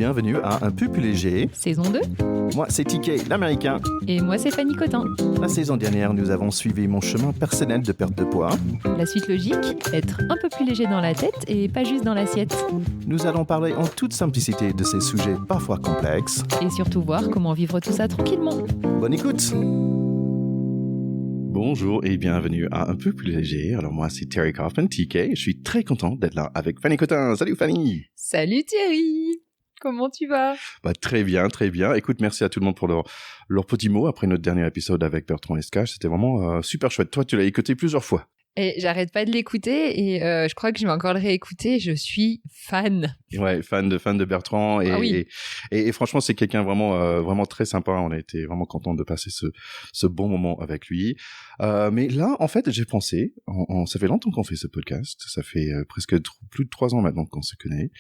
bienvenue à Un peu plus léger. Saison 2. Moi, c'est TK, l'américain. Et moi, c'est Fanny Cotin. La saison dernière, nous avons suivi mon chemin personnel de perte de poids. La suite logique, être un peu plus léger dans la tête et pas juste dans l'assiette. Nous allons parler en toute simplicité de ces sujets parfois complexes. Et surtout voir comment vivre tout ça tranquillement. Bonne écoute! Bonjour et bienvenue à Un peu plus léger. Alors moi, c'est Terry Kaufman, TK. Je suis très content d'être là avec Fanny Cotin. Salut Fanny! Salut Thierry! Comment tu vas? Très bien, très bien. Écoute, merci à tout le monde pour leurs petits mots après notre dernier épisode avec Bertrand Escache. C'était vraiment super chouette. Toi, tu l'as écouté plusieurs fois. Et j'arrête pas de l'écouter et je crois que je vais encore le réécouter. Je suis fan. Ouais, fan de Bertrand et franchement c'est quelqu'un vraiment très sympa. On a été vraiment content de passer ce bon moment avec lui. Mais là en fait j'ai pensé, ça fait longtemps qu'on fait ce podcast. Ça fait presque plus de 3 ans maintenant qu'on se connaît.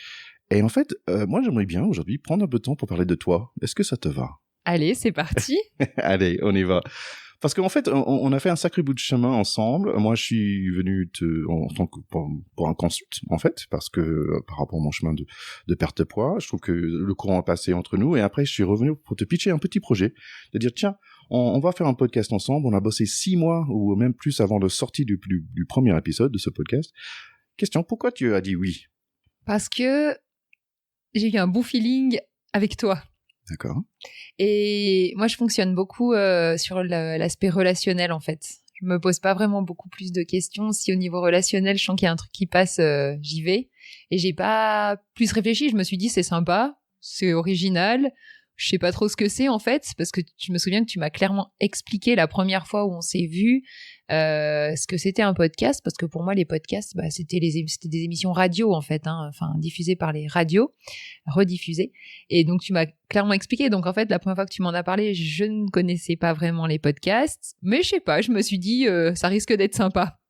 Et en fait moi j'aimerais bien aujourd'hui prendre un peu de temps pour parler de toi. Est-ce que ça te va? Allez, c'est parti. Allez, on y va. Parce qu'en fait, on a fait un sacré bout de chemin ensemble. Moi, je suis venu en tant que pour un consult, en fait, parce que par rapport à mon chemin de perte de poids, je trouve que le courant a passé entre nous. Et après, je suis revenu pour te pitcher un petit projet, de dire tiens, on va faire un podcast ensemble. On a bossé 6 mois ou même plus avant la sortie du premier épisode de ce podcast. Question, pourquoi tu as dit oui? Parce que j'ai eu un bon feeling avec toi. D'accord. Et moi, je fonctionne beaucoup sur l'aspect relationnel, en fait. Je me pose pas vraiment beaucoup plus de questions. Si au niveau relationnel, je sens qu'il y a un truc qui passe, j'y vais. Et j'ai pas plus réfléchi. Je me suis dit, c'est sympa, c'est original. Je sais pas trop ce que c'est, en fait, parce que je me souviens que tu m'as clairement expliqué la première fois où on s'est vu ce que c'était un podcast, parce que pour moi, les podcasts, c'était des émissions radio, en fait, diffusées par les radios, rediffusées. Et donc, tu m'as clairement expliqué. Donc, en fait, la première fois que tu m'en as parlé, je ne connaissais pas vraiment les podcasts, mais je sais pas, je me suis dit, ça risque d'être sympa.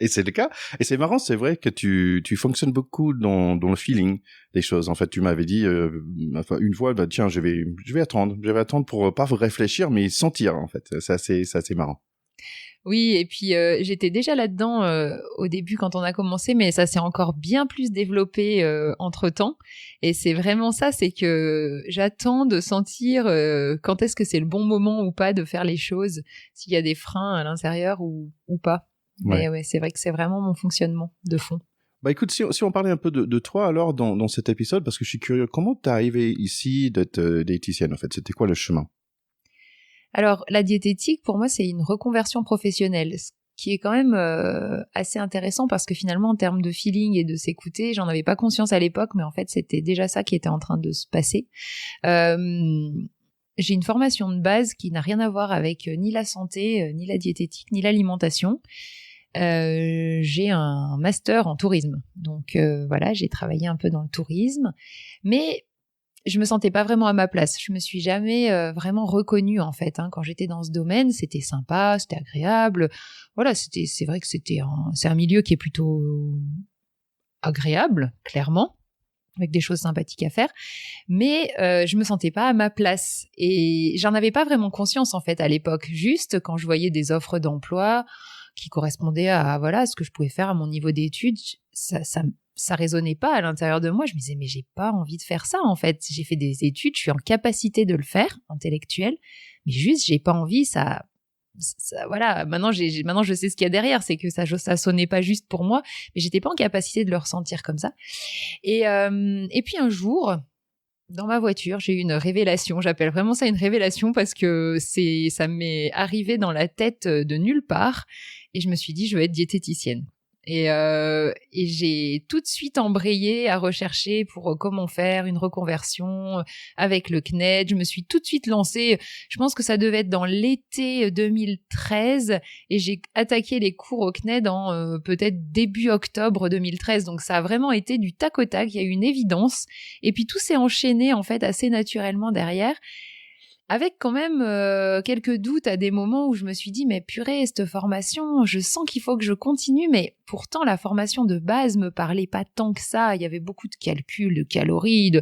Et c'est le cas. Et c'est marrant, c'est vrai que tu fonctionnes beaucoup dans le feeling des choses. En fait, tu m'avais dit une fois, tiens, je vais attendre pour pas réfléchir, mais sentir. En fait, c'est assez marrant. Oui, et puis j'étais déjà là-dedans au début quand on a commencé, mais ça s'est encore bien plus développé entre-temps. Et c'est vraiment ça, c'est que j'attends de sentir quand est-ce que c'est le bon moment ou pas de faire les choses, s'il y a des freins à l'intérieur ou pas. Mais ouais, c'est vrai que c'est vraiment mon fonctionnement de fond. Écoute, si on parlait un peu de toi alors dans cet épisode, parce que je suis curieux, comment t'es arrivée ici d'être diététicienne en fait? C'était quoi le chemin? Alors, la diététique, pour moi, c'est une reconversion professionnelle, ce qui est quand même assez intéressant parce que finalement, en termes de feeling et de s'écouter, j'en avais pas conscience à l'époque, mais en fait, c'était déjà ça qui était en train de se passer. J'ai une formation de base qui n'a rien à voir avec ni la santé, ni la diététique, ni l'alimentation. J'ai un master en tourisme. Donc voilà, j'ai travaillé un peu dans le tourisme, mais je me sentais pas vraiment à ma place. Je me suis jamais vraiment reconnue en fait. Quand j'étais dans ce domaine, c'était sympa, c'était agréable. Voilà, c'est vrai que c'est un milieu qui est plutôt agréable, clairement, avec des choses sympathiques à faire. Mais je me sentais pas à ma place et j'en avais pas vraiment conscience en fait à l'époque. Juste quand je voyais des offres d'emploi qui correspondaient à ce que je pouvais faire à mon niveau d'études, ça résonnait pas à l'intérieur de moi. Je me disais, mais j'ai pas envie de faire ça, en fait. J'ai fait des études, je suis en capacité de le faire, intellectuelle, mais juste, j'ai pas envie, voilà. Maintenant, je sais ce qu'il y a derrière, c'est que ça sonnait pas juste pour moi, mais j'étais pas en capacité de le ressentir comme ça. Et puis un jour, dans ma voiture, j'ai eu une révélation. J'appelle vraiment ça une révélation parce que ça m'est arrivé dans la tête de nulle part. Et je me suis dit, je vais être diététicienne. Et j'ai tout de suite embrayé à rechercher pour comment faire une reconversion avec le CNED. Je me suis tout de suite lancée. Je pense que ça devait être dans l'été 2013 et j'ai attaqué les cours au CNED en peut-être début octobre 2013. Donc ça a vraiment été du tac au tac. Il y a eu une évidence. Et puis tout s'est enchaîné en fait assez naturellement derrière. Avec quand même quelques doutes à des moments où je me suis dit, mais purée, cette formation, je sens qu'il faut que je continue, mais pourtant la formation de base me parlait pas tant que ça. Il y avait beaucoup de calculs, de calories,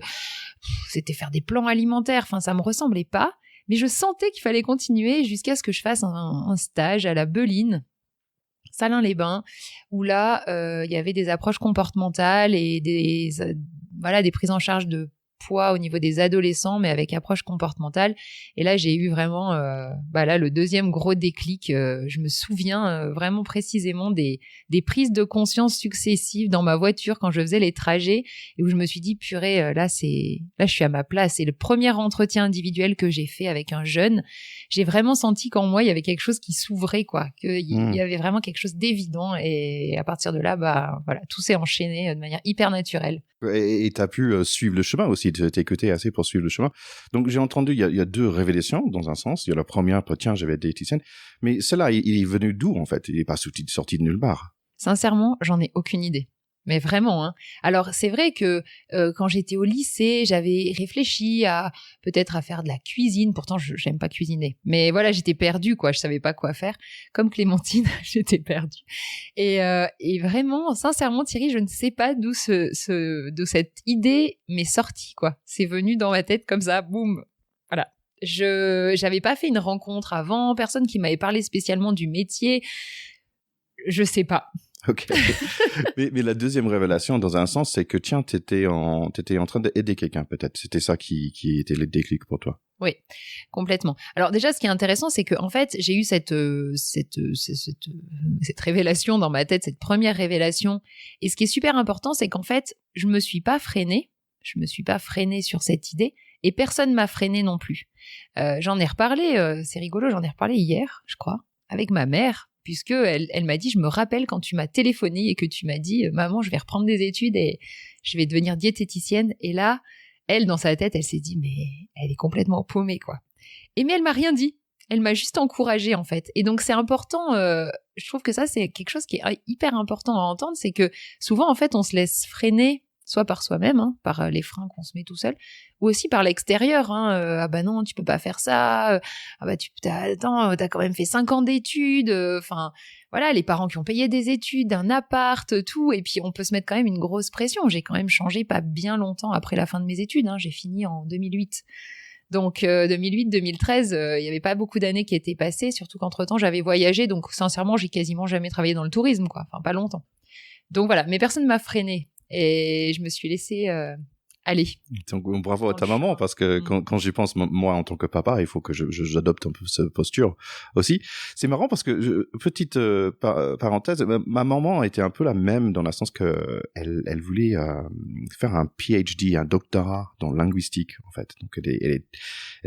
c'était faire des plans alimentaires, ça me ressemblait pas. Mais je sentais qu'il fallait continuer jusqu'à ce que je fasse un stage à la Beline, Salins-les-Bains, où là, il y avait des approches comportementales et des prises en charge de poids au niveau des adolescents, mais avec approche comportementale. Et là, j'ai eu vraiment le deuxième gros déclic. Je me souviens vraiment précisément des prises de conscience successives dans ma voiture quand je faisais les trajets et où je me suis dit, purée, là, je suis à ma place. Et le premier entretien individuel que j'ai fait avec un jeune, j'ai vraiment senti qu'en moi, il y avait quelque chose qui s'ouvrait, quoi, qu'il y avait vraiment quelque chose d'évident. Et à partir de là, tout s'est enchaîné de manière hyper naturelle. Et tu as pu suivre le chemin aussi, tu t'es écouté assez pour suivre le chemin. Donc j'ai entendu, il y a deux révélations dans un sens. Il y a la première, tiens, j'avais été diététicienne. Mais celle-là, il est venu d'où en fait? Il n'est pas sorti de nulle part. Sincèrement, j'en ai aucune idée. Mais vraiment, hein. Alors, c'est vrai que quand j'étais au lycée, j'avais réfléchi peut-être à faire de la cuisine. Pourtant, j'aime pas cuisiner. Mais voilà, j'étais perdue, quoi. Je savais pas quoi faire. Comme Clémentine, j'étais perdue. Et vraiment, sincèrement, Thierry, je ne sais pas d'où d'où cette idée m'est sortie, quoi. C'est venu dans ma tête comme ça, boum. Voilà. J'avais pas fait une rencontre avant, personne qui m'avait parlé spécialement du métier. Je sais pas. Ok. mais la deuxième révélation, dans un sens, c'est que tiens, t'étais en train d'aider quelqu'un, peut-être. C'était ça qui était le déclic pour toi. Oui, complètement. Alors déjà, ce qui est intéressant, c'est que en fait, j'ai eu cette révélation dans ma tête, cette première révélation. Et ce qui est super important, c'est qu'en fait, je me suis pas freinée sur cette idée, et personne m'a freinée non plus. J'en ai reparlé, c'est rigolo, j'en ai reparlé hier, je crois, avec ma mère. Puisque elle m'a dit, je me rappelle quand tu m'as téléphoné et que tu m'as dit, maman, je vais reprendre des études et je vais devenir diététicienne. Et là, elle, dans sa tête, elle s'est dit, mais elle est complètement paumée, quoi. Mais elle m'a rien dit. Elle m'a juste encouragée, en fait. Et donc, c'est important. Je trouve que ça, c'est quelque chose qui est hyper important à entendre. C'est que souvent, en fait, on se laisse freiner, soit par soi-même, hein, par les freins qu'on se met tout seul, ou aussi par l'extérieur. Hein, ah bah non, tu peux pas faire ça. Ah bah t'as quand même fait 5 ans d'études. Enfin, voilà, les parents qui ont payé des études, un appart, tout. Et puis on peut se mettre quand même une grosse pression. J'ai quand même changé pas bien longtemps après la fin de mes études. Hein, j'ai fini en 2008. Donc 2008-2013, il y avait pas beaucoup d'années qui étaient passées. Surtout qu'entre-temps j'avais voyagé. Donc sincèrement, j'ai quasiment jamais travaillé dans le tourisme, quoi. Enfin, pas longtemps. Donc voilà, mais personne m'a freinée. Et je me suis laissée aller. Donc, bravo à ta maman, parce que quand j'y pense, moi, en tant que papa, il faut que j'adopte un peu cette posture aussi. C'est marrant parce que, petite parenthèse, ma maman était un peu la même dans le sens que elle voulait faire un PhD, un doctorat dans linguistique, en fait. Donc, elle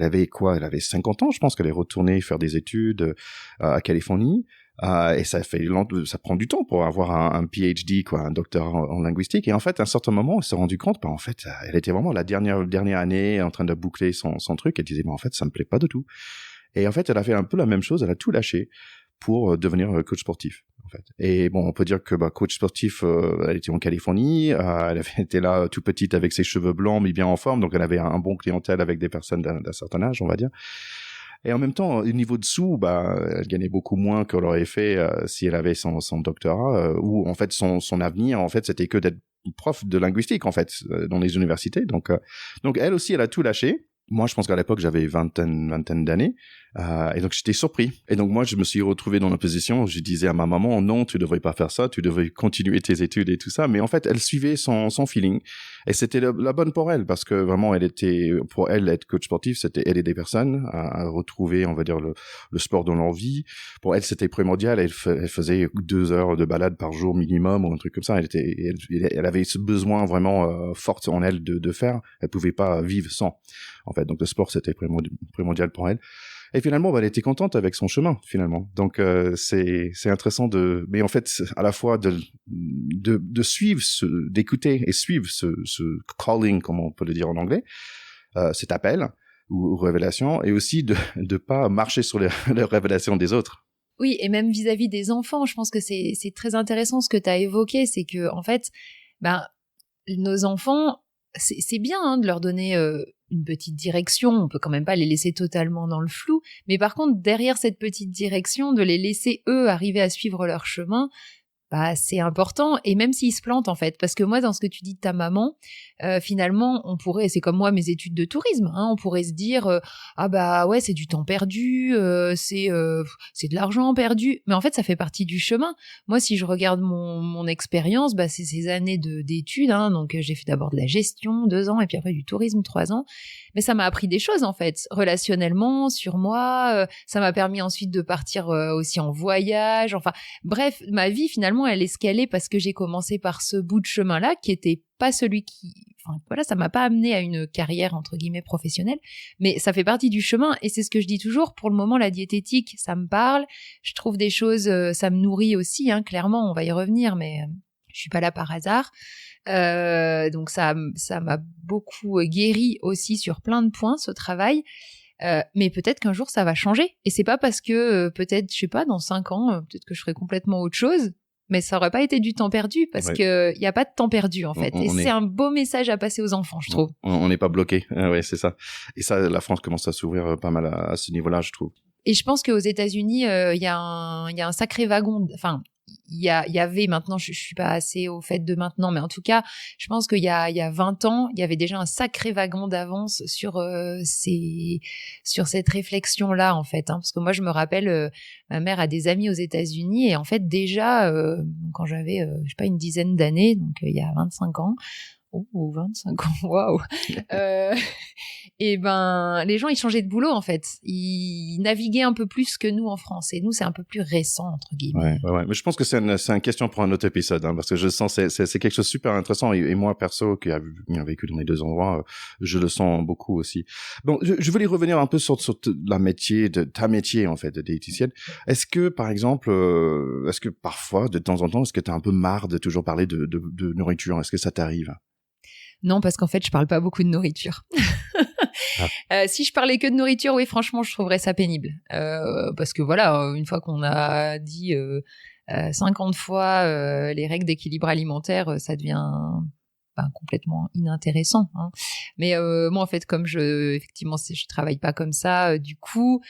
avait quoi? Elle avait 50 ans, je pense qu'elle est retournée faire des études à Californie. Et ça prend du temps pour avoir un PhD, quoi, un doctorat en linguistique. Et en fait, à un certain moment, elle s'est rendu compte, en fait, elle était vraiment la dernière année en train de boucler son truc. Elle disait, en fait, ça me plaît pas du tout. Et en fait, elle a fait un peu la même chose. Elle a tout lâché pour devenir coach sportif, en fait. Et bon, on peut dire que coach sportif, elle était en Californie. Elle était là toute petite avec ses cheveux blancs, mais bien en forme. Donc, elle avait un bon clientèle avec des personnes d'un certain âge, on va dire. Et en même temps, au niveau de sous, elle gagnait beaucoup moins qu'elle aurait fait si elle avait son doctorat, où en fait son avenir, en fait, c'était que d'être prof de linguistique, en fait, dans les universités. Donc elle aussi, elle a tout lâché. Moi, je pense qu'à l'époque, j'avais vingtaine d'années. Et donc, j'étais surpris. Et donc, moi, je me suis retrouvé dans la position où je disais à ma maman, non, tu devrais pas faire ça, tu devrais continuer tes études et tout ça. Mais en fait, elle suivait son feeling. Et c'était la bonne pour elle, parce que vraiment, pour elle, être coach sportif, c'était aider des personnes à retrouver, on va dire, le sport dans leur vie. Pour elle, c'était primordial. Elle faisait 2 heures de balade par jour minimum ou un truc comme ça. Elle avait ce besoin vraiment fort en elle de faire. Elle pouvait pas vivre sans. En fait, donc le sport, c'était primordial pour elle. Et finalement, elle était contente avec son chemin, finalement. Donc, c'est intéressant mais en fait, à la fois de suivre d'écouter et suivre ce calling, comme on peut le dire en anglais, cet appel ou révélation, et aussi de pas marcher sur les révélations des autres. Oui, et même vis-à-vis des enfants, je pense que c'est très intéressant ce que tu as évoqué, c'est que, en fait, nos enfants, c'est bien hein, de leur donner une petite direction, on peut quand même pas les laisser totalement dans le flou, mais par contre, derrière cette petite direction, de les laisser, eux, arriver à suivre leur chemin, bah c'est important, et même s'il se plante en fait, parce que moi dans ce que tu dis de ta maman, finalement on pourrait, c'est comme moi mes études de tourisme, hein, on pourrait se dire ah bah ouais c'est du temps perdu, c'est de l'argent perdu, mais en fait ça fait partie du chemin. Moi si je regarde mon expérience, bah c'est ces années d'études, hein, donc j'ai fait d'abord de la gestion 2 ans et puis après du tourisme 3 ans, mais ça m'a appris des choses en fait, relationnellement, sur moi, ça m'a permis ensuite de partir aussi en voyage, enfin bref, ma vie finalement elle est ce qu'elle est parce que j'ai commencé par ce bout de chemin-là qui était pas celui qui... Enfin voilà, ça m'a pas amené à une carrière entre guillemets professionnelle, mais ça fait partie du chemin et c'est ce que je dis toujours, pour le moment la diététique ça me parle, je trouve des choses, ça me nourrit aussi, hein, clairement, on va y revenir, mais je suis pas là par hasard. Donc ça m'a beaucoup guéri aussi sur plein de points, ce travail. Mais peut-être qu'un jour ça va changer, et c'est pas parce que peut-être je sais pas dans 5 ans peut-être que je ferai complètement autre chose, mais ça aurait pas été du temps perdu parce que y a pas de temps perdu en fait, et c'est un beau message à passer aux enfants, je trouve. On n'est pas bloqué, ouais c'est ça, et ça la France commence à s'ouvrir pas mal à ce niveau-là, je trouve. Et je pense qu'aux États-Unis il y a un sacré wagon, enfin il y avait, maintenant je suis pas assez au fait de maintenant, mais en tout cas je pense qu'il y a 20 ans il y avait déjà un sacré wagon d'avance sur cette réflexion là en fait, hein, parce que moi je me rappelle ma mère a des amis aux États-Unis, et en fait déjà quand j'avais je sais pas une dizaine d'années, donc il y a 25 ans. Oh, 25 ans, waouh. Et ben, les gens, ils changeaient de boulot, en fait. Ils naviguaient un peu plus que nous en France. Et nous, c'est un peu plus récent, entre guillemets. Ouais. Mais je pense que c'est une question pour un autre épisode, hein, parce que je sens, c'est quelque chose de super intéressant. Et moi, perso, qui a vécu dans les 2 endroits, je le sens beaucoup aussi. Bon, je voulais revenir un peu sur ta métier, en fait, de diététicienne. Est-ce que, par exemple, est-ce que parfois, de temps en temps, est-ce que t'as un peu marre de toujours parler de nourriture? Est-ce que ça t'arrive? Non, parce qu'en fait, je parle pas beaucoup de nourriture. Si je parlais que de nourriture, oui, franchement, je trouverais ça pénible. Parce que voilà, une fois qu'on a dit 50 fois les règles d'équilibre alimentaire, ça devient complètement inintéressant, hein. Mais moi, en fait, comme je travaille pas comme ça, du coup,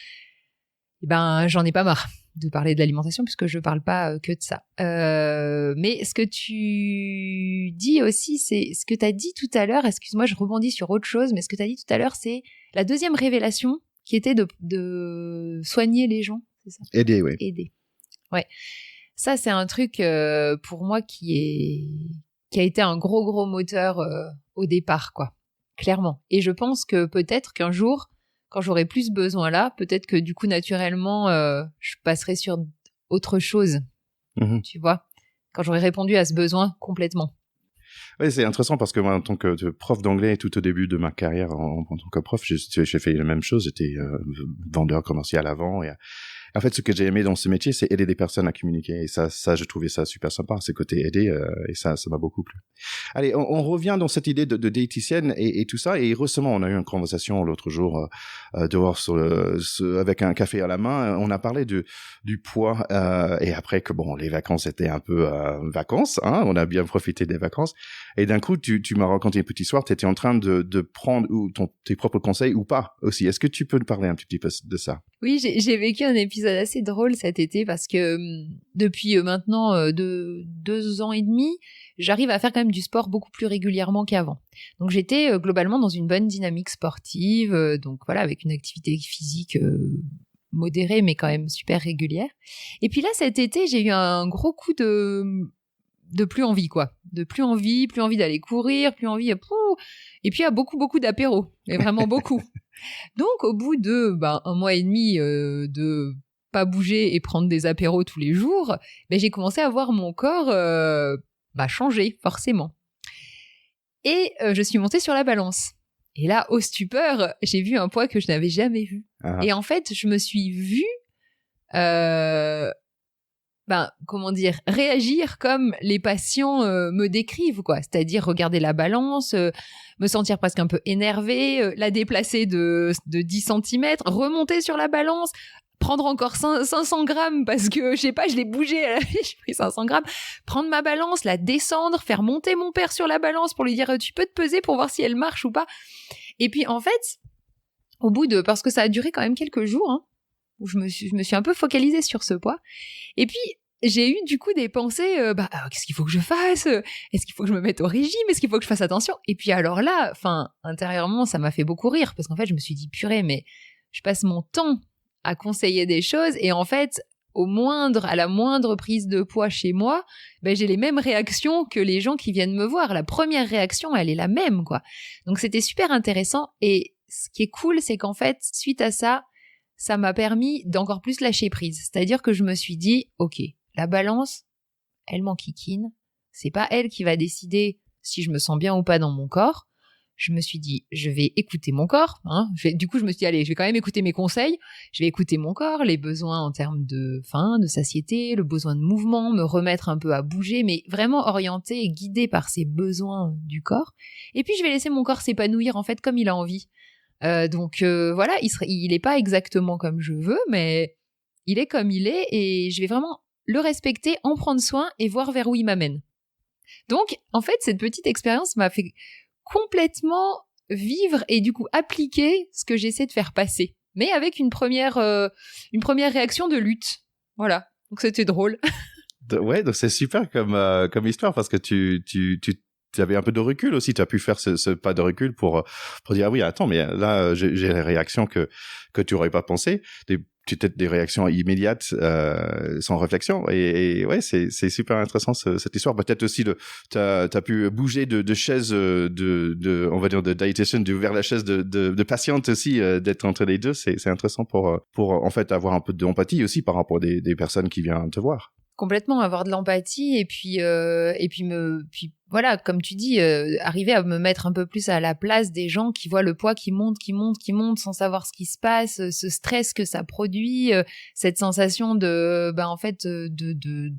j'en ai pas marre de parler de l'alimentation, puisque je parle pas que de ça. Mais ce que tu dis aussi, c'est ce que tu as dit tout à l'heure, excuse-moi, je rebondis sur autre chose, mais ce que tu as dit tout à l'heure, c'est la deuxième révélation qui était de soigner les gens, c'est ça ? Aider, oui. Aider. Ouais. Ça, c'est un truc pour moi qui a été un gros moteur au départ, quoi. Clairement. Et je pense que peut-être qu'un jour, quand j'aurai plus besoin là, peut-être que du coup, naturellement, je passerai sur autre chose, tu vois, quand j'aurai répondu à ce besoin complètement. Oui, c'est intéressant parce que moi, en tant que prof d'anglais, tout au début de ma carrière en tant que prof, j'ai fait la même chose. J'étais vendeur commercial avant, et en fait, ce que j'ai aimé dans ce métier, c'est aider des personnes à communiquer. Et ça, je trouvais ça super sympa, ce côté aider, et ça m'a beaucoup plu. Allez, on revient dans cette idée de diététicienne et tout ça. Et récemment, on a eu une conversation l'autre jour dehors avec un café à la main. On a parlé du poids, et après que bon, les vacances étaient un peu vacances, hein. On a bien profité des vacances. Et d'un coup, tu m'as raconté une petite histoire. Tu étais en train de prendre tes propres conseils ou pas aussi. Est-ce que tu peux nous parler un petit peu de ça? Oui, j'ai vécu un épisode assez drôle cet été parce que depuis maintenant 2 ans et demi, j'arrive à faire quand même du sport beaucoup plus régulièrement qu'avant. Donc j'étais globalement dans une bonne dynamique sportive, donc voilà, avec une activité physique modérée mais quand même super régulière. Et puis là, cet été, j'ai eu un gros coup de plus envie, quoi. De plus envie d'aller courir, plus envie... Et puis il y a beaucoup d'apéros, et vraiment beaucoup. Donc au bout de 1 mois et demi de pas bouger et prendre des apéros tous les jours, j'ai commencé à voir mon corps changer, forcément. Et je suis montée sur la balance. Et là, au stupeur, j'ai vu un poids que je n'avais jamais vu. Ah. Et en fait, je me suis vue réagir comme les patients me décrivent, quoi. C'est-à-dire regarder la balance, me sentir presque un peu énervée, la déplacer de 10 cm, remonter sur la balance, prendre encore 500 grammes parce que, je sais pas, je l'ai bougé, j'ai pris 500 grammes, prendre ma balance, la descendre, faire monter mon père sur la balance pour lui dire « Tu peux te peser pour voir si elle marche ou pas ?» Et puis, en fait, parce que ça a duré quand même quelques jours, hein, où je me suis un peu focalisée sur ce poids. Et puis, j'ai eu du coup des pensées, qu'est-ce qu'il faut que je fasse? Est-ce qu'il faut que je me mette au régime? Est-ce qu'il faut que je fasse attention? Et puis alors là, enfin, intérieurement, ça m'a fait beaucoup rire parce qu'en fait, je me suis dit, purée, mais je passe mon temps à conseiller des choses et en fait, à la moindre prise de poids chez moi, j'ai les mêmes réactions que les gens qui viennent me voir. La première réaction, elle est la même, quoi. Donc c'était super intéressant et ce qui est cool, c'est qu'en fait, suite à ça, ça m'a permis d'encore plus lâcher prise. C'est-à-dire que je me suis dit, ok, la balance, elle m'enquiquine. C'est pas elle qui va décider si je me sens bien ou pas dans mon corps. Je me suis dit, je vais écouter mon corps. Du coup, je me suis dit, allez, je vais quand même écouter mes conseils. Je vais écouter mon corps, les besoins en termes de faim, de satiété, le besoin de mouvement, me remettre un peu à bouger, mais vraiment orienté et guidé par ces besoins du corps. Et puis, je vais laisser mon corps s'épanouir, en fait, comme il a envie. Voilà, il est pas exactement comme je veux, mais il est comme il est et je vais vraiment le respecter, en prendre soin et voir vers où il m'amène. Donc, en fait, cette petite expérience m'a fait complètement vivre et du coup appliquer ce que j'essaie de faire passer, mais avec une première réaction de lutte. Voilà, donc c'était drôle. Ouais, donc c'est super comme histoire parce que tu avais un peu de recul aussi. Tu as pu faire ce pas de recul pour dire ah oui, attends, mais là j'ai les réactions que tu aurais pas pensé, peut-être des réactions immédiates sans réflexion et ouais, c'est super intéressant cette histoire. Peut-être aussi t'as pu bouger de chaise de on va dire de diététicienne vers la chaise de patiente aussi, d'être entre les deux, c'est intéressant pour en fait avoir un peu d'empathie aussi par rapport à des personnes qui viennent te voir. Complètement, avoir de l'empathie et puis voilà, comme tu dis, arriver à me mettre un peu plus à la place des gens qui voient le poids qui monte sans savoir ce qui se passe, ce stress que ça produit, cette sensation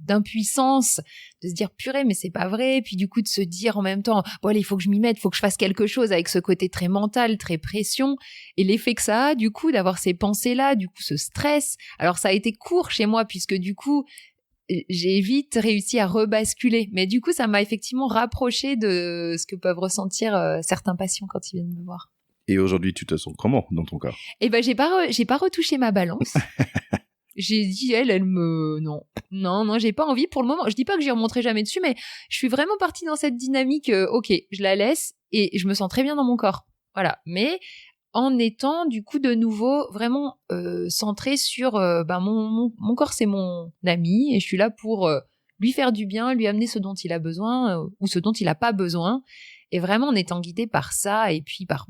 d'impuissance, de se dire purée mais c'est pas vrai, puis du coup de se dire en même temps bon allez, il faut que je m'y mette, il faut que je fasse quelque chose, avec ce côté très mental, très pression et l'effet que ça a du coup d'avoir ces pensées là, du coup ce stress. Alors ça a été court chez moi puisque du coup j'ai vite réussi à rebasculer. Mais du coup, ça m'a effectivement rapproché de ce que peuvent ressentir certains patients quand ils viennent me voir. Et aujourd'hui, tu te sens comment dans ton corps? Eh ben, j'ai pas retouché ma balance. J'ai dit, non, j'ai pas envie pour le moment. Je dis pas que j'y remonterai jamais dessus, mais je suis vraiment partie dans cette dynamique, ok, je la laisse et je me sens très bien dans mon corps. Voilà. Mais en étant du coup de nouveau vraiment centré sur mon corps, c'est mon ami et je suis là pour lui faire du bien, lui amener ce dont il a besoin ou ce dont il n'a pas besoin, et vraiment en étant guidé par ça et puis par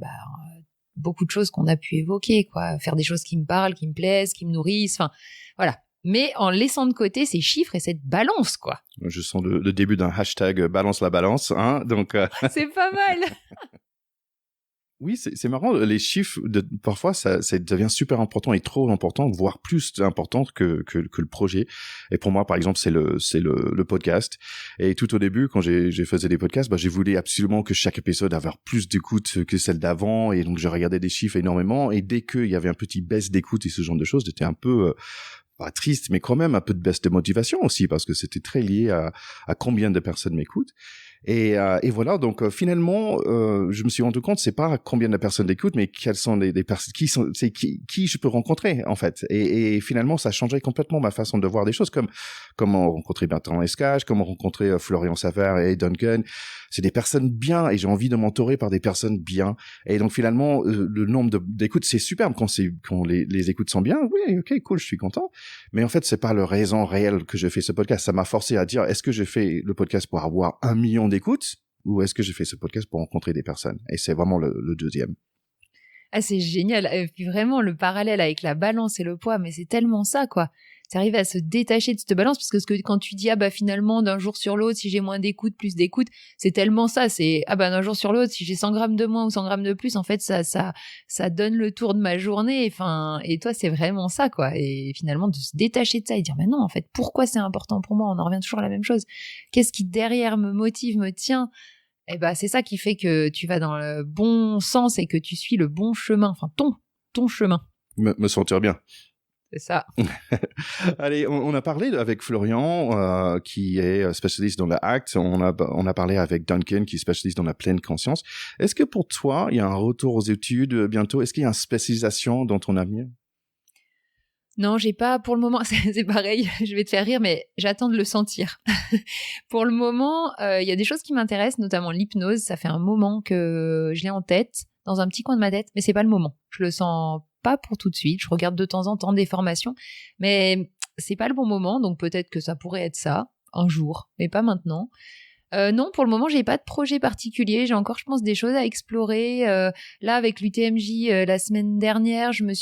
beaucoup de choses qu'on a pu évoquer, quoi, faire des choses qui me parlent, qui me plaisent, qui me nourrissent, enfin voilà, mais en laissant de côté ces chiffres et cette balance, quoi. Je sens le début d'un hashtag balance la balance, hein, donc c'est pas mal. Oui, c'est marrant, les chiffres, parfois, ça devient super important et trop important, voire plus important que le projet. Et pour moi, par exemple, c'est le podcast. Et tout au début, quand j'ai faisais des podcasts, j'ai voulu absolument que chaque épisode avait plus d'écoute que celle d'avant. Et donc, je regardais des chiffres énormément. Et dès qu'il y avait un petit baisse d'écoute et ce genre de choses, j'étais un peu, pas triste, mais quand même un peu de baisse de motivation aussi, parce que c'était très lié à combien de personnes m'écoutent. Et voilà, donc finalement, je me suis rendu compte, c'est pas combien de personnes d'écoutent, mais quelles sont les personnes, qui je peux rencontrer en fait. Et finalement, ça changeait complètement ma façon de voir des choses, comme comment rencontrer Bertrand Escage, comment rencontrer Florian Savard et Duncan. C'est des personnes bien, et j'ai envie de m'entourer par des personnes bien. Et donc finalement, le nombre d'écoutes, c'est superbe quand les écoutes sont bien. Oui, ok, cool, je suis content. Mais en fait, c'est pas le raison réel que je fais ce podcast. Ça m'a forcé à dire, est-ce que je fais le podcast pour avoir 1 million d'écoutes, ou est-ce que j'ai fait ce podcast pour rencontrer des personnes? Et c'est vraiment le deuxième. Ah, c'est génial. Et puis vraiment, le parallèle avec la balance et le poids, mais c'est tellement ça, quoi. C'est arriver à se détacher de cette balance, parce que quand tu dis, finalement, d'un jour sur l'autre, si j'ai moins d'écoute, plus d'écoute, c'est tellement ça. C'est, d'un jour sur l'autre, si j'ai 100 grammes de moins ou 100 grammes de plus, en fait, ça donne le tour de ma journée. Enfin, et toi, c'est vraiment ça, quoi. Et finalement, de se détacher de ça et dire, mais non, en fait, pourquoi c'est important pour moi? On en revient toujours à la même chose. Qu'est-ce qui derrière me motive, me tient? C'est ça qui fait que tu vas dans le bon sens et que tu suis le bon chemin, enfin ton chemin. Me sentir bien. C'est ça. Allez, on a parlé avec Florian, qui est spécialiste dans la ACT. On a parlé avec Duncan, qui est spécialiste dans la pleine conscience. Est-ce que pour toi, il y a un retour aux études bientôt? Est-ce qu'il y a une spécialisation dans ton avenir? Non, j'ai pas pour le moment. C'est pareil, je vais te faire rire, mais j'attends de le sentir. Pour le moment, il y a des choses qui m'intéressent, notamment l'hypnose. Ça fait un moment que je l'ai en tête, dans un petit coin de ma tête, mais c'est pas le moment. Je le sens pas pour tout de suite. Je regarde de temps en temps des formations, mais c'est pas le bon moment. Donc peut-être que ça pourrait être ça un jour, mais pas maintenant. Non, pour le moment, j'ai pas de projet particulier. J'ai encore, je pense, des choses à explorer. Là, avec l'UTMJ, la semaine dernière, je me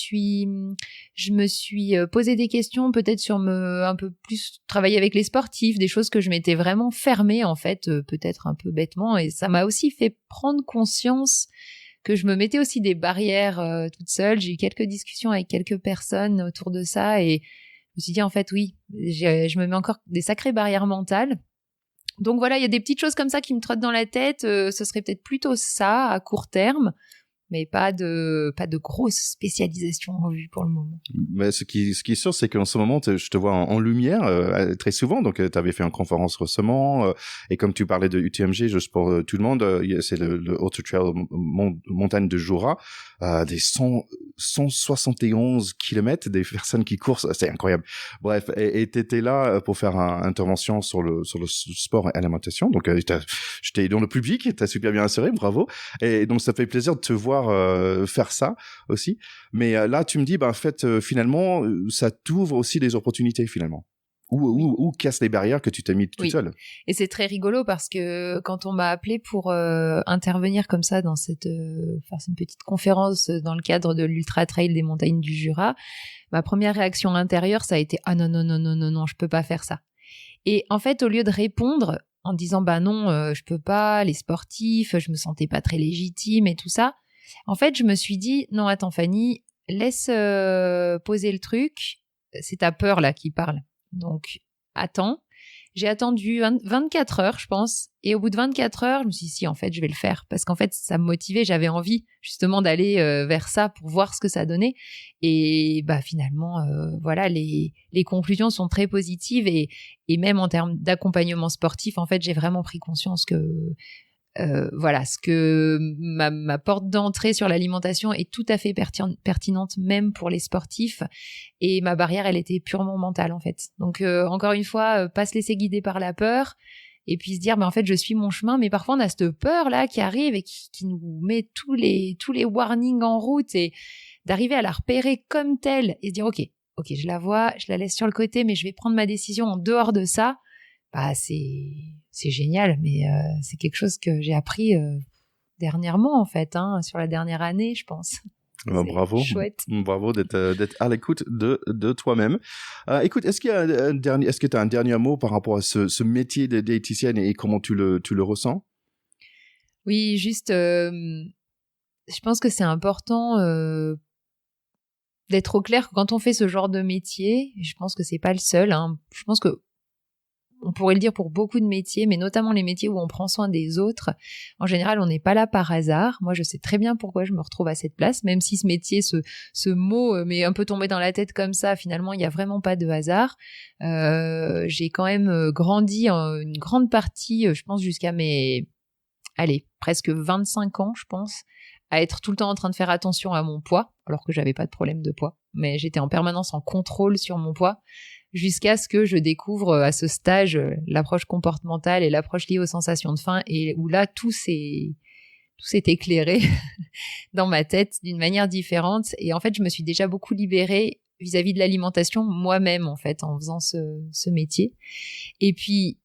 suis posé des questions, peut-être sur un peu plus travailler avec les sportifs, des choses que je m'étais vraiment fermée, en fait, peut-être un peu bêtement. Et ça m'a aussi fait prendre conscience que je me mettais aussi des barrières toute seule. J'ai eu quelques discussions avec quelques personnes autour de ça et je me suis dit, en fait, oui, je me mets encore des sacrées barrières mentales. Donc voilà, il y a des petites choses comme ça qui me trottent dans la tête. Ce serait peut-être plutôt ça à court terme, mais pas de grosse spécialisation en vue pour le moment. Mais ce qui est sûr, c'est qu'en ce moment, je te vois en lumière très souvent. Donc, tu avais fait une conférence récemment, et comme tu parlais de UTMG, juste pour tout le monde, c'est le Ultra Trail montagne de Jura, des 171 kilomètres, des personnes qui courent, c'est incroyable. Bref, et t'étais là pour faire une intervention sur le sport et alimentation. Donc, j'étais dans le public, t'as super bien assuré, bravo. Et donc, ça fait plaisir de te voir faire ça aussi. Mais là, tu me dis, en fait, finalement, ça t'ouvre aussi des opportunités, finalement. Ou casse les barrières que tu t'es mis toute seule. Et c'est très rigolo parce que quand on m'a appelé pour intervenir comme ça dans faire une petite conférence dans le cadre de l'Ultra Trail des montagnes du Jura, ma première réaction intérieure, ça a été « Ah non, je peux pas faire ça ». Et en fait, au lieu de répondre en disant « Bah non, je peux pas, les sportifs, je me sentais pas très légitime et tout ça », en fait, je me suis dit « Non, attends Fanny, laisse poser le truc, c'est ta peur là qui parle. » Donc, attends. J'ai attendu 24 heures, je pense. Et au bout de 24 heures, je me suis dit, si, en fait, je vais le faire. Parce qu'en fait, ça me motivait. J'avais envie, justement, d'aller vers ça pour voir ce que ça donnait. Et finalement, voilà, les conclusions sont très positives. Et même en termes d'accompagnement sportif, en fait, j'ai vraiment pris conscience que voilà, ce que ma porte d'entrée sur l'alimentation est tout à fait pertinente même pour les sportifs et ma barrière elle était purement mentale en fait. Donc encore une fois, pas se laisser guider par la peur et puis se dire en fait je suis mon chemin, mais parfois on a cette peur là qui arrive et qui nous met tous les warnings en route et d'arriver à la repérer comme telle et se dire ok je la vois, je la laisse sur le côté mais je vais prendre ma décision en dehors de ça. C'est génial, mais c'est quelque chose que j'ai appris dernièrement en fait, sur la dernière année, je pense. Bravo, chouette. Bravo d'être à l'écoute de toi-même. Écoute, est-ce que tu as un dernier mot par rapport à ce métier de diététicienne et comment tu le ressens? Oui, juste, je pense que c'est important d'être au clair que quand on fait ce genre de métier, je pense que c'est pas le seul. Je pense que on pourrait le dire pour beaucoup de métiers, mais notamment les métiers où on prend soin des autres. En général, on n'est pas là par hasard. Moi, je sais très bien pourquoi je me retrouve à cette place, même si ce métier, ce mot m'est un peu tombé dans la tête comme ça. Finalement, il n'y a vraiment pas de hasard. J'ai quand même grandi une grande partie, je pense, jusqu'à presque 25 ans, je pense, à être tout le temps en train de faire attention à mon poids, alors que j'avais pas de problème de poids. Mais j'étais en permanence en contrôle sur mon poids. Jusqu'à ce que je découvre à ce stage l'approche comportementale et l'approche liée aux sensations de faim et où là tout s'est éclairé dans ma tête d'une manière différente et en fait je me suis déjà beaucoup libérée vis-à-vis de l'alimentation moi-même en fait en faisant ce métier et puis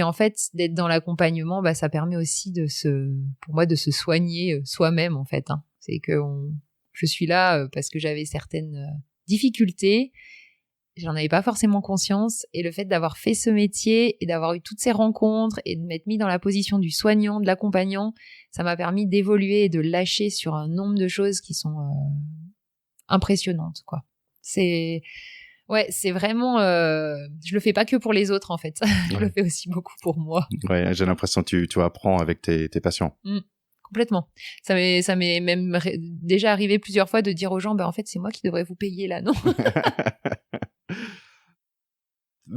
en fait d'être dans l'accompagnement ça permet aussi pour moi de se soigner soi-même en fait c'est que je suis là parce que j'avais certaines difficultés. J'en avais pas forcément conscience et le fait d'avoir fait ce métier et d'avoir eu toutes ces rencontres et de m'être mis dans la position du soignant, de l'accompagnant, ça m'a permis d'évoluer et de lâcher sur un nombre de choses qui sont impressionnantes, quoi. C'est vraiment je le fais pas que pour les autres en fait. Je le fais aussi beaucoup pour moi. Ouais, j'ai l'impression que tu apprends avec tes patients. Complètement. Ça m'est même déjà arrivé plusieurs fois de dire aux gens en fait, c'est moi qui devrais vous payer là, non?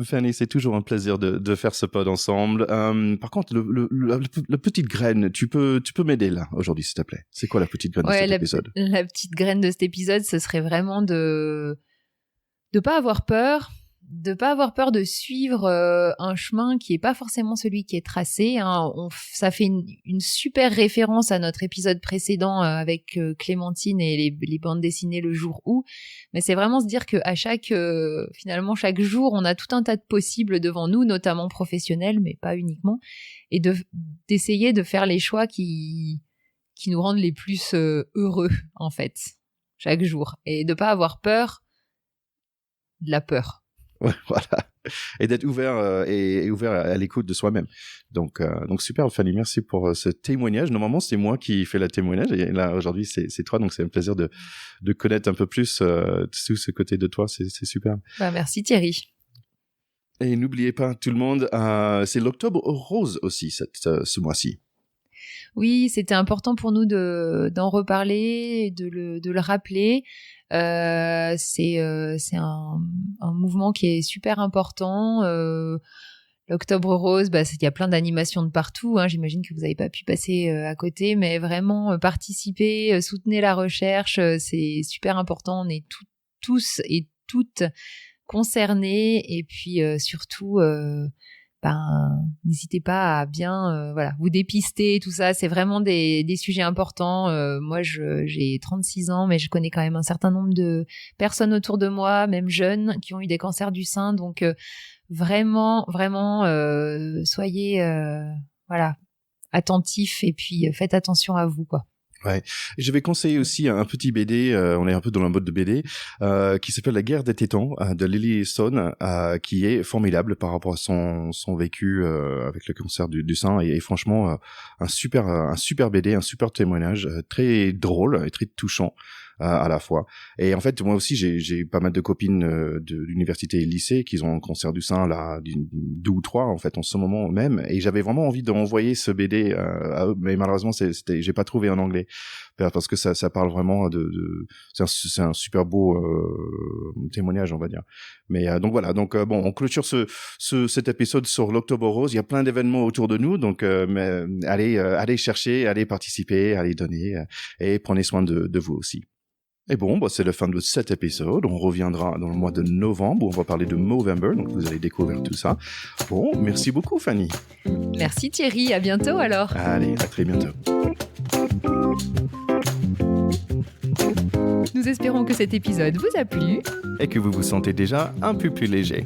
Fanny, c'est toujours un plaisir de faire ce pod ensemble. Par contre, la petite graine, tu peux m'aider là aujourd'hui, s'il te plaît. C'est quoi la petite graine de cet épisode? La petite graine de cet épisode, ce serait vraiment de de pas avoir peur de suivre un chemin qui est pas forcément celui qui est tracé. Hein. Ça fait une super référence à notre épisode précédent avec Clémentine et les bandes dessinées le jour où. Mais c'est vraiment se dire que à finalement chaque jour, on a tout un tas de possibles devant nous, notamment professionnels, mais pas uniquement, et d'essayer de faire les choix qui nous rendent les plus heureux en fait chaque jour, et de pas avoir peur de la peur. Ouais, voilà. Et d'être ouvert et ouvert à l'écoute de soi-même. Donc super, Fanny, merci pour ce témoignage. Normalement, c'est moi qui fais le témoignage, et là aujourd'hui, c'est toi. Donc c'est un plaisir de connaître un peu plus tout ce côté de toi. C'est super. Merci Thierry. Et n'oubliez pas, tout le monde, c'est l'Octobre Rose aussi ce mois-ci. Oui, c'était important pour nous d'en reparler, de le rappeler. C'est un mouvement qui est super important. L'Octobre Rose, il y a plein d'animations de partout. Hein. J'imagine que vous n'avez pas pu passer à côté, mais vraiment participer, soutenez la recherche, c'est super important. On est tous et toutes concernés, et puis surtout. N'hésitez pas à bien vous dépister, tout ça, c'est vraiment des sujets importants. Moi j'ai 36 ans, mais je connais quand même un certain nombre de personnes autour de moi, même jeunes, qui ont eu des cancers du sein. Donc vraiment soyez attentifs, et puis faites attention à vous, quoi. Ouais. Et je vais conseiller aussi un petit BD, on est un peu dans le mode de BD, qui s'appelle La guerre des tétans, de Lily Stone, qui est formidable par rapport à son vécu avec le cancer du sein, et franchement un super BD, un super témoignage, très drôle et très touchant à la fois. Et en fait, moi aussi, j'ai pas mal de copines de l'université et lycée qui ont un cancer du sein, là, 2 ou 3 en fait en ce moment même, et j'avais vraiment envie d'envoyer ce BD à eux, mais malheureusement j'ai pas trouvé en anglais, parce que ça parle vraiment c'est un super beau témoignage, on va dire. Mais donc voilà, bon, on clôture cet épisode sur l'Octobre Rose. Il y a plein d'événements autour de nous, donc mais allez chercher, allez participer, allez donner, et prenez soin de vous aussi. Et bon, c'est la fin de cet épisode. On reviendra dans le mois de novembre où on va parler de Movember, donc vous allez découvrir tout ça. Bon, merci beaucoup Fanny. Merci Thierry, à bientôt alors. Allez, à très bientôt. Nous espérons que cet épisode vous a plu et que vous vous sentez déjà un peu plus léger.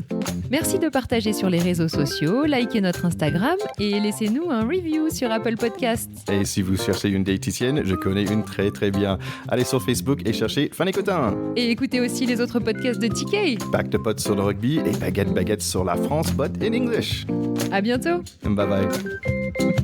Merci de partager sur les réseaux sociaux, likez notre Instagram et laissez-nous un review sur Apple Podcasts. Et si vous cherchez une diététicienne, je connais une très très bien. Allez sur Facebook et cherchez Fanny Cotin. Et écoutez aussi les autres podcasts de TK. Back to Pot sur le rugby et Baguette sur la France, but in English. À bientôt. Bye bye.